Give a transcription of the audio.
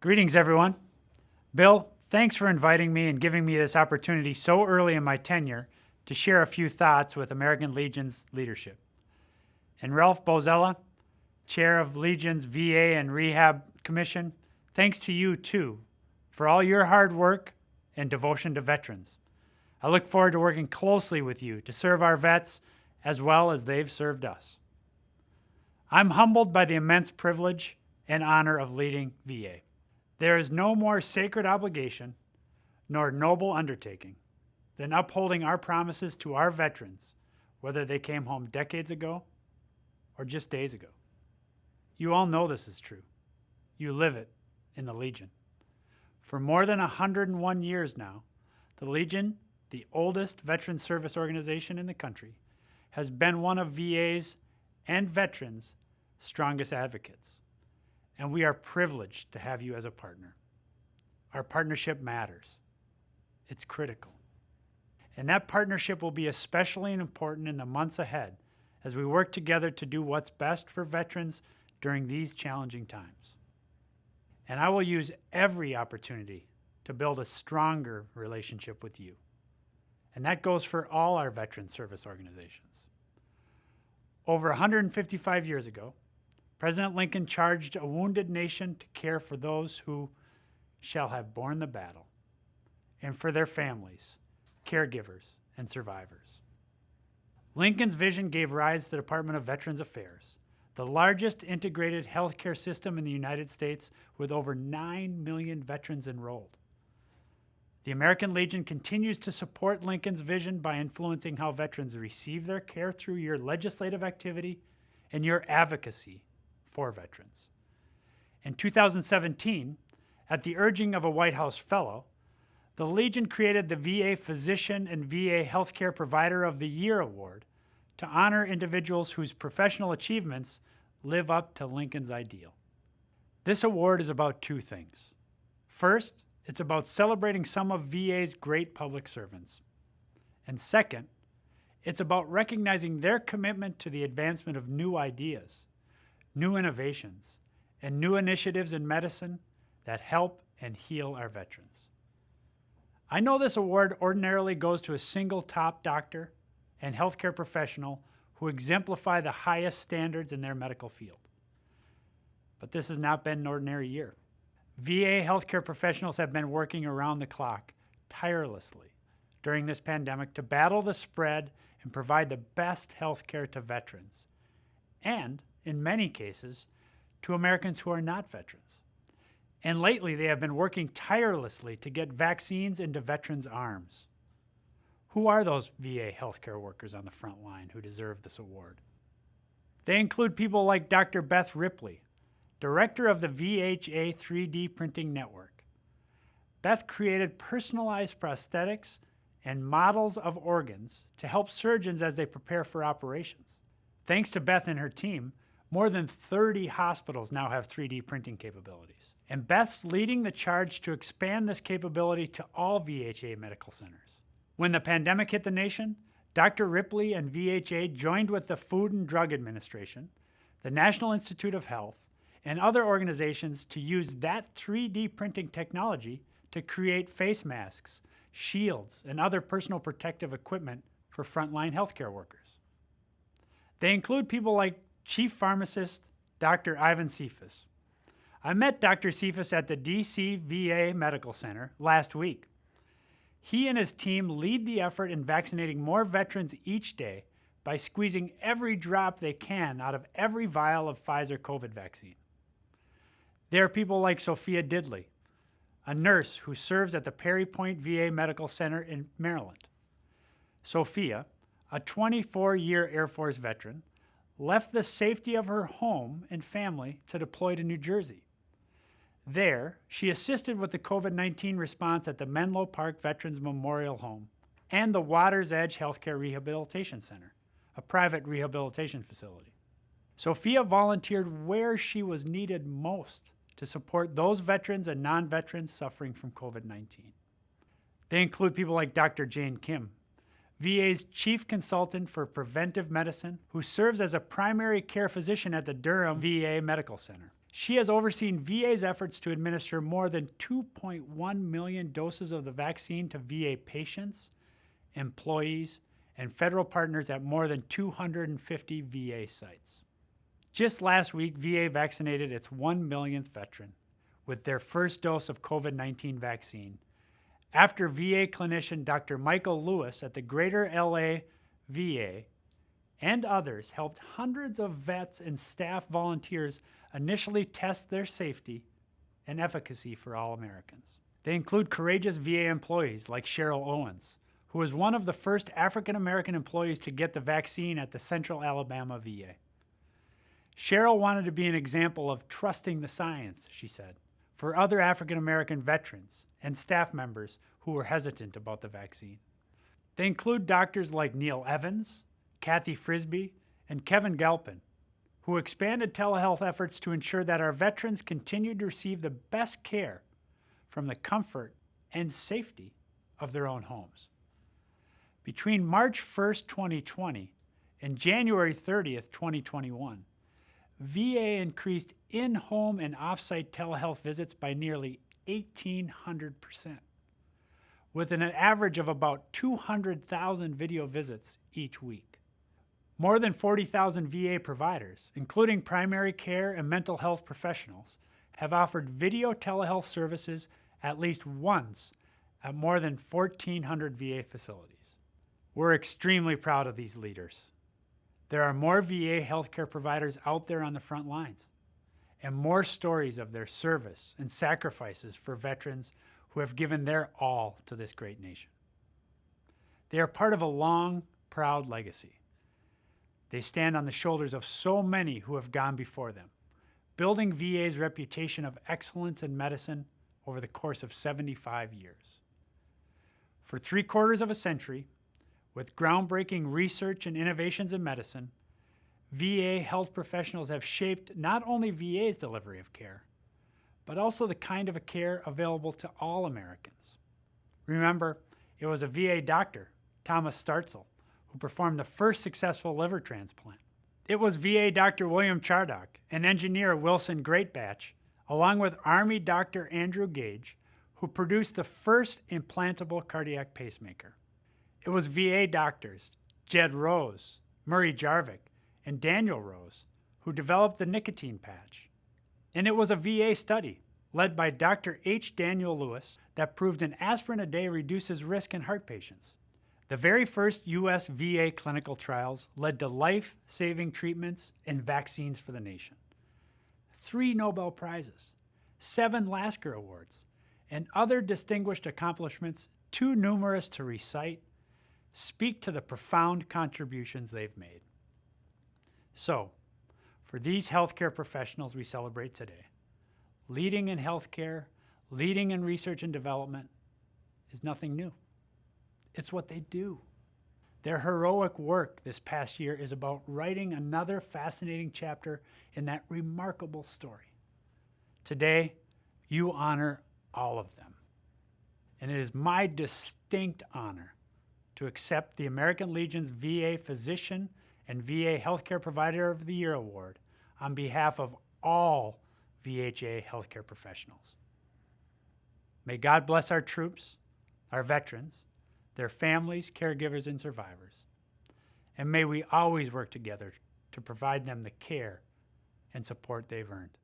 Greetings, everyone. Bill, thanks for inviting me and giving me this opportunity so early in my tenure to share a few thoughts with American Legion's leadership. And Ralph Bozella, Chair of Legion's VA and Rehab Commission, thanks to you, too, for all your hard work and devotion to veterans. I look forward to working closely with you to serve our vets as well as they've served us. I'm humbled by the immense privilege and honor of leading VA. There is no more sacred obligation nor noble undertaking than upholding our promises to our veterans, whether they came home decades ago or just days ago. You all know this is true. You live it in the Legion. For more than 101 years now, the Legion, the oldest veteran service organization in the country, has been one of VA's and veterans' strongest advocates. And we are privileged to have you as a partner. Our partnership matters. It's critical. And that partnership will be especially important in the months ahead as we work together to do what's best for veterans during these challenging times. And I will use every opportunity to build a stronger relationship with you. And that goes for all our veteran service organizations. Over 155 years ago, President Lincoln charged a wounded nation to care for those who shall have borne the battle, and for their families, caregivers, and survivors. Lincoln's vision gave rise to the Department of Veterans Affairs, the largest integrated healthcare system in the United States with over 9 million veterans enrolled. The American Legion continues to support Lincoln's vision by influencing how veterans receive their care through your legislative activity and your advocacy for veterans. In 2017, at the urging of a White House fellow, the Legion created the VA Physician and VA Healthcare Provider of the Year Award to honor individuals whose professional achievements live up to Lincoln's ideal. This award is about two things. First, it's about celebrating some of VA's great public servants. And second, it's about recognizing their commitment to the advancement of new ideas, new innovations, and new initiatives in medicine that help and heal our veterans. I know this award ordinarily goes to a single top doctor and healthcare professional who exemplify the highest standards in their medical field. But this has not been an ordinary year. VA healthcare professionals have been working around the clock tirelessly during this pandemic to battle the spread and provide the best healthcare to veterans, and in many cases, to Americans who are not veterans. And lately, they have been working tirelessly to get vaccines into veterans' arms. Who are those VA healthcare workers on the front line who deserve this award? They include people like Dr. Beth Ripley, director of the VHA 3D printing network. Beth created personalized prosthetics and models of organs to help surgeons as they prepare for operations. Thanks to Beth and her team, more than 30 hospitals now have 3D printing capabilities. And Beth's leading the charge to expand this capability to all VHA medical centers. When the pandemic hit the nation, Dr. Ripley and VHA joined with the Food and Drug Administration, the National Institute of Health, and other organizations to use that 3D printing technology to create face masks, shields, and other personal protective equipment for frontline healthcare workers. They include people like Chief Pharmacist Dr. Ivan Cephas. I met Dr. Cephas at the DC VA Medical Center last week. He and his team lead the effort in vaccinating more veterans each day by squeezing every drop they can out of every vial of Pfizer COVID vaccine. There are people like Sophia Diddley, a nurse who serves at the Perry Point VA Medical Center in Maryland. Sophia, a 24-year Air Force veteran, left the safety of her home and family to deploy to New Jersey. There, she assisted with the COVID-19 response at the Menlo Park Veterans Memorial Home and the Water's Edge Healthcare Rehabilitation Center, a private rehabilitation facility. Sophia volunteered where she was needed most to support those veterans and non-veterans suffering from COVID-19. They include people like Dr. Jane Kim, VA's chief consultant for preventive medicine, who serves as a primary care physician at the Durham VA Medical Center. She has overseen VA's efforts to administer more than 2.1 million doses of the vaccine to VA patients, employees, and federal partners at more than 250 VA sites. Just last week, VA vaccinated its 1 millionth veteran with their first dose of COVID-19 vaccine, after VA clinician Dr. Michael Lewis at the Greater LA VA and others helped hundreds of vets and staff volunteers initially test their safety and efficacy for all Americans. They include courageous VA employees like Cheryl Owens, who was one of the first African-American employees to get the vaccine at the Central Alabama VA. Cheryl wanted to be an example of trusting the science, she said, for other African-American veterans and staff members who were hesitant about the vaccine. They include doctors like Neil Evans, Kathy Frisbee, and Kevin Galpin, who expanded telehealth efforts to ensure that our veterans continued to receive the best care from the comfort and safety of their own homes. Between March 1st, 2020 and January 30th, 2021, VA increased in-home and off-site telehealth visits by nearly 1,800%, with an average of about 200,000 video visits each week. More than 40,000 VA providers, including primary care and mental health professionals, have offered video telehealth services at least once at more than 1,400 VA facilities. We're extremely proud of these leaders. There are more VA healthcare providers out there on the front lines, and more stories of their service and sacrifices for veterans who have given their all to this great nation. They are part of a long, proud legacy. They stand on the shoulders of so many who have gone before them, building VA's reputation of excellence in medicine over the course of 75 years. For 3/4 of a century, with groundbreaking research and innovations in medicine, VA health professionals have shaped not only VA's delivery of care, but also the kind of care available to all Americans. Remember, it was a VA doctor, Thomas Startzel, who performed the first successful liver transplant. It was VA Dr. William Chardock and engineer Wilson Greatbatch, along with Army Dr. Andrew Gage, who produced the first implantable cardiac pacemaker. It was VA doctors Jed Rose, Murray Jarvik, and Daniel Rose who developed the nicotine patch. And it was a VA study led by Dr. H. Daniel Lewis that proved an aspirin a day reduces risk in heart patients. The very first U.S. VA clinical trials led to life-saving treatments and vaccines for the nation. 3 Nobel Prizes, 7 Lasker Awards, and other distinguished accomplishments too numerous to recite speak to the profound contributions they've made. So, for these healthcare professionals we celebrate today, leading in healthcare, leading in research and development is nothing new. It's what they do. Their heroic work this past year is about writing another fascinating chapter in that remarkable story. Today, you honor all of them. And it is my distinct honor to accept the American Legion's VA Physician and VA Healthcare Provider of the Year Award on behalf of all VHA healthcare professionals. May God bless our troops, our veterans, their families, caregivers, and survivors. And may we always work together to provide them the care and support they've earned.